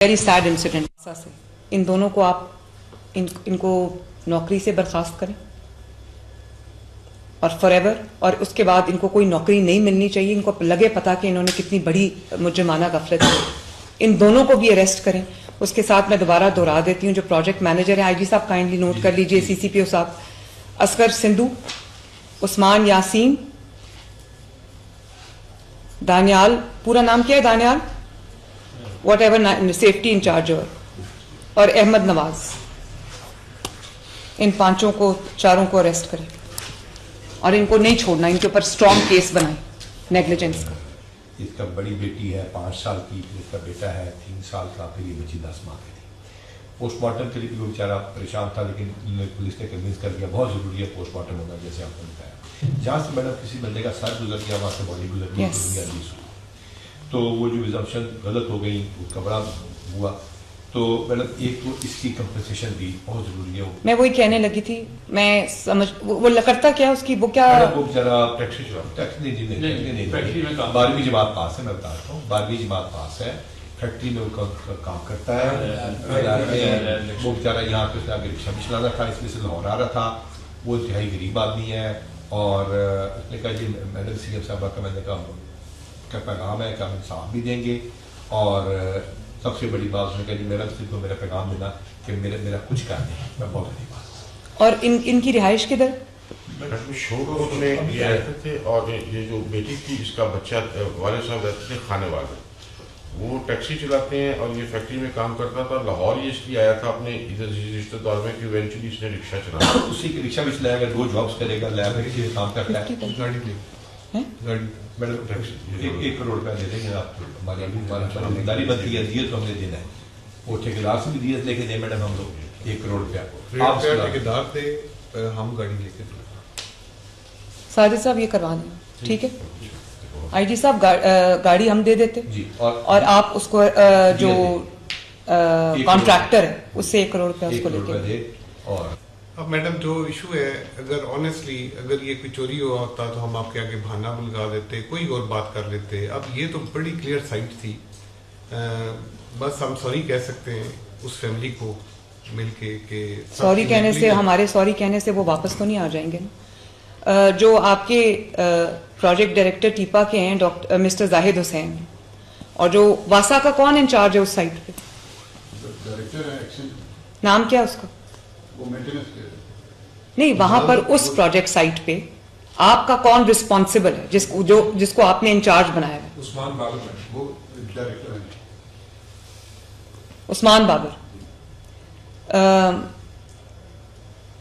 Very sad incident से इन दोनों को आप इनको नौकरी से बर्खास्त करें और फॉरएवर, और उसके बाद इनको कोई नौकरी नहीं मिलनी चाहिए। इनको लगे पता कि इन्होंने कितनी बड़ी मुजरिमाना गफलत की। इन दोनों को भी अरेस्ट करें। उसके साथ मैं दोबारा दोहरा देती हूँ, जो प्रोजेक्ट मैनेजर है आईजी साहब काइंडली नोट कर लीजिए, सीसीपीओ साहब असगर सिंधु, उस्मान यासीन, दानियाल, पूरा नाम क्या है Daniyal, whatever safety incharge, और अहमद नवाज, इन पांचों को, चारों को अरेस्ट करें और इनको नहीं छोड़ना, इनके ऊपर स्ट्रॉन्ग केस बनाए नेग्लिजेंस का। इसका बड़ी बेटी है 5 साल की, इसका बेटा है 3 साल का, फिर ये बच्ची 10 माह की थी। पोस्टमार्टम के लिए वो बेचारा परेशान था, लेकिन पुलिस ने कन्विंस कर दिया बहुत जरूरी है पोस्टमार्टम होना, जैसे आपने बताया। जहाँ से मैडम किसी बंदे का सर गुजर गया, वहाँ से बॉडी गुजर गई, तो वो जो रिजम्पशन गलत हो गई, उसका बड़ा हुआ। तो मैडम एक तो इसकी कंपनसेशन भी बहुत जरूरी है। मैं वही कहने लगी थी, मैं समझ वो करता क्या उसकी, वो क्या, वो बेचारा टैक्सी चलाता, टैक्सी नहीं 12वीं जमात पास है, मैं बताता हूँ 12वीं जमात पास है, फैक्ट्री में वो काम करता है। वो बेचारा यहाँ पे आगे रिक्शा भी चला रहा था, इसमें से लाहौर आ रहा था। वो इंतहाई गरीब आदमी है, और उसने कहा जी मैडम सीएम साहबा का, मैंने कहा पैगाम है कि हम इंसाफ भी देंगे, और सबसे बड़ी बात उसने कहा जी मेरा सिर्फ मेरा पैगाम देना कि मेरा कुछ कर नहीं, मैं बहुत गरीब। और इनकी रिहाइश किधर? शोर में ये रहते थे, और ये जो बेटी थी इसका बच्चा वाले साहब रहते थे खाने वाले, वो टैक्सी चलाते हैं और ये फैक्ट्री में काम करता था। लाहौर ये इसलिए आया था अपने इधर रिश्तेदार में कि इवेंचुअली इसने रिक्शा चलाया, उसी की रिक्शा भी चलाएगा, 2 जॉब्स करेगा, लैब में किसी काम करता है, गाड़ी मैडम 1 करोड़ रुपया दे देंगे आप, हमारी जिम्मेदारी बनती है, दियत तो हमने देना है। वो ठेकेदार से भी दियत लेके दे मैडम हम लोग 1 करोड़ रुपया, आप ठेकेदार थे, हम गाड़ी लेके साजिद साहब ये करवा दें, ठीक है आईजी साहब, गाड़ी हम दे देते जी, और आप उसको जो कॉन्ट्रैक्टर है उससे 1 करोड़ रुपया उसको लेके दे। और अब मैडम जो इशू है, अगर ऑनेस्टली अगर ये कोई चोरी हुआ होता तो हम आपके आगे बहाना लगा देते, कोई और बात कर लेते। अब ये तो बड़ी क्लियर साइट थी, बस हम सॉरी कह सकते हैं उस फैमिली को मिलके कि सॉरी कहने से, हमारे सॉरी कहने से वो वापस तो नहीं आ जाएंगे ना। जो आपके प्रोजेक्ट डायरेक्टर टीपा के हैं डॉक्टर मिस्टर जाहिद हुसैन, और जो वासा का कौन इंचार्ज है उस साइट पे? डायरेक्टर है एक्शन, नाम क्या उसका? वो मेंटेनेंस नहीं, वहां पर उस प्रोजेक्ट साइट पे आपका कौन रिस्पॉन्सिबल है, जिसको आपने इंचार्ज बनाया है? उस्मान बाबर, वो डायरेक्टर है। उस्मान बाबर,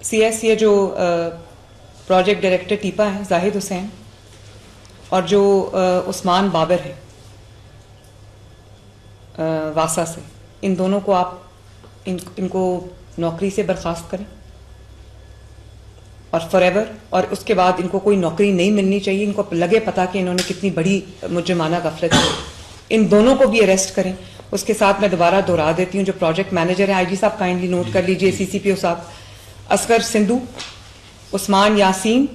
सीएस, ये जो प्रोजेक्ट डायरेक्टर टीपा है जाहिद हुसैन, और जो उस्मान बाबर है वासा से, इन दोनों को आप इनको नौकरी से बर्खास्त करें और फॉरएवर, और उसके बाद इनको कोई नौकरी नहीं मिलनी चाहिए। इनको लगे पता कि इन्होंने कितनी बड़ी मुजरिमाना गफलत की। इन दोनों को भी अरेस्ट करें। उसके साथ मैं दोबारा दोहरा देती हूँ, जो प्रोजेक्ट मैनेजर है आईजी साहब काइंडली नोट कर लीजिए, सीसीपीओ साहब असगर सिंधु, उस्मान यासीन,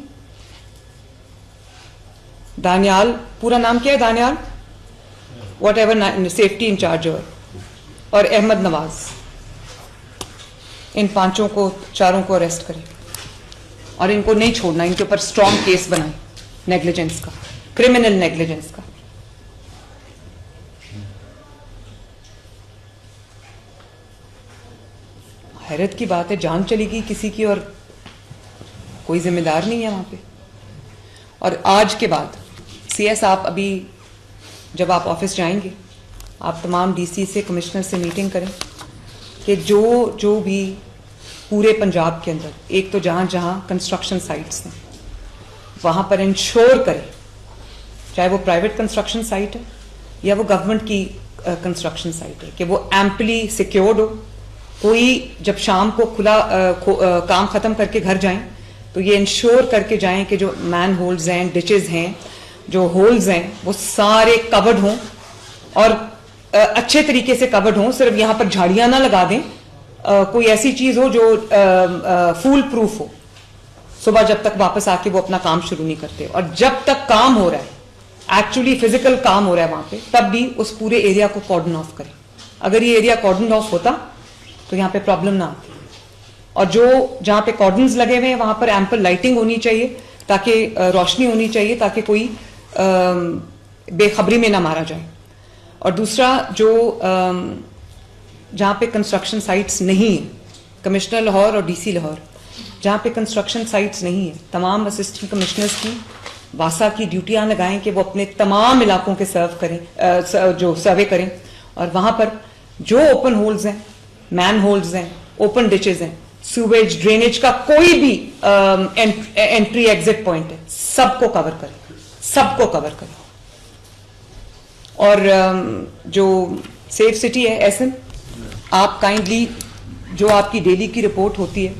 दानियाल, पूरा नाम क्या है Daniyal, whatever safety incharge, और अहमद नवाज, इन पांचों को, चारों को अरेस्ट करें और इनको नहीं छोड़ना, इनके ऊपर स्ट्रॉन्ग केस बनाए नेग्लिजेंस का, क्रिमिनल नेग्लिजेंस का। हैरत की बात है, जान चली गई किसी की और कोई जिम्मेदार नहीं है वहां पे। और आज के बाद सीएस, आप अभी जब आप ऑफिस जाएंगे, आप तमाम डीसी से, कमिश्नर से मीटिंग करें कि जो भी पूरे पंजाब के अंदर, एक तो जहां जहां कंस्ट्रक्शन साइट्स हैं वहां पर इंश्योर करें, चाहे वो प्राइवेट कंस्ट्रक्शन साइट है या वो गवर्नमेंट की कंस्ट्रक्शन साइट है, कि वो एम्पली सिक्योर्ड हो। कोई जब शाम को काम खत्म करके घर जाएं तो ये इंश्योर करके जाएं कि जो मैन होल्ड्स हैं, डिचेज हैं, जो होल्स हैं, वो सारे कवर्ड हों और अच्छे तरीके से कवर्ड हों। सिर्फ यहां पर झाड़ियां ना लगा दें, कोई ऐसी चीज हो जो फूल प्रूफ हो। सुबह जब तक वापस आके वो अपना काम शुरू नहीं करते, और जब तक काम हो रहा है, एक्चुअली फिजिकल काम हो रहा है वहां पे, तब भी उस पूरे एरिया को कॉर्डन ऑफ करें। अगर ये एरिया कॉर्डन ऑफ होता तो यहाँ पे प्रॉब्लम ना आती। और जो जहाँ पे कॉर्डन्स लगे हुए हैं वहां पर एम्पल लाइटिंग होनी चाहिए, ताकि रोशनी होनी चाहिए, ताकि कोई बेखबरी में ना मारा जाए। और दूसरा, जो जहाँ पे कंस्ट्रक्शन साइट्स नहीं है, कमिश्नर लाहौर और डीसी लाहौर, जहाँ पे कंस्ट्रक्शन साइट्स नहीं है, तमाम असिस्टेंट कमिश्नर्स की वासा की ड्यूटियां लगाएं कि वो अपने तमाम इलाकों के सर्व करें, जो सर्वे करें, और वहां पर जो ओपन होल्स हैं, मैन होल्स हैं, ओपन डिचेज हैं, सीवेज ड्रेनेज का कोई भी एंट्री एग्जिट पॉइंट है, सबको कवर करें, सबको कवर करें। और जो सेफ सिटी है एसएम, आप काइंडली जो आपकी डेली की रिपोर्ट होती है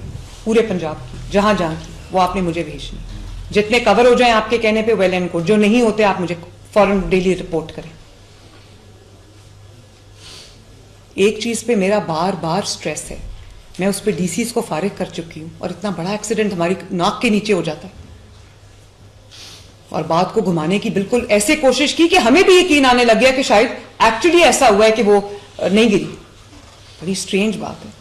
पूरे पंजाब की, जहां जहां की, वो आपने मुझे भेजनी। जितने कवर हो जाएं आपके कहने पे वेल एंड गुड, जो नहीं होते आप मुझे फौरन डेली रिपोर्ट करें। एक चीज पे मेरा बार बार स्ट्रेस है, मैं उस पर डीसीज को फारिग कर चुकी हूं, और इतना बड़ा एक्सीडेंट हमारी नाक के नीचे हो जाता है, और बात को घुमाने की बिल्कुल ऐसे कोशिश की कि हमें भी यकीन आने लग गया कि शायद एक्चुअली ऐसा हुआ है कि वो नहीं गिरी। बड़ी स्ट्रेंज बात है।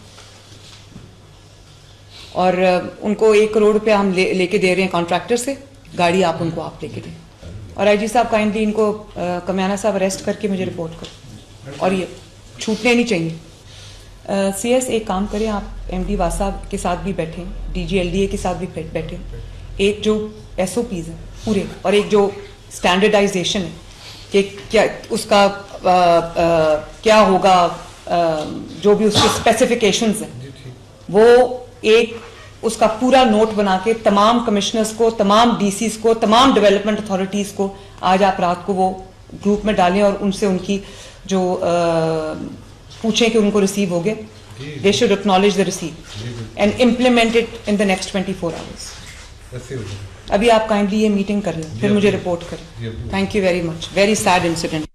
और उनको 1 करोड़ रुपया हम लेके दे रहे हैं कॉन्ट्रैक्टर से, गाड़ी आप उनको आप लेके दें। और आईजी साहब काइंडली इनको कमियाना साहब अरेस्ट करके मुझे रिपोर्ट करो, और ये छूटने नहीं चाहिए। सीएस एक काम करें, आप एमडी वासा के साथ भी बैठें, डीजीएलडीए के साथ भी बैठें, एक जो एसओपीज है पूरे, और एक जो स्टैंडर्डाइजेशन है कि क्या उसका क्या होगा, जो भी उसके स्पेसिफिकेशंस हैं, वो एक उसका पूरा नोट बना के तमाम कमिश्नर्स को, तमाम डीसीज को, तमाम डेवलपमेंट अथॉरिटीज को आज आप रात को वो ग्रुप में डालें, और उनसे उनकी जो पूछें कि उनको रिसीव हो गए, they should acknowledge the receive and implement it in the next 24 hours. अभी आप काइंडली ये मीटिंग कर लें, फिर मुझे रिपोर्ट करें। Thank you very much. Very sad incident.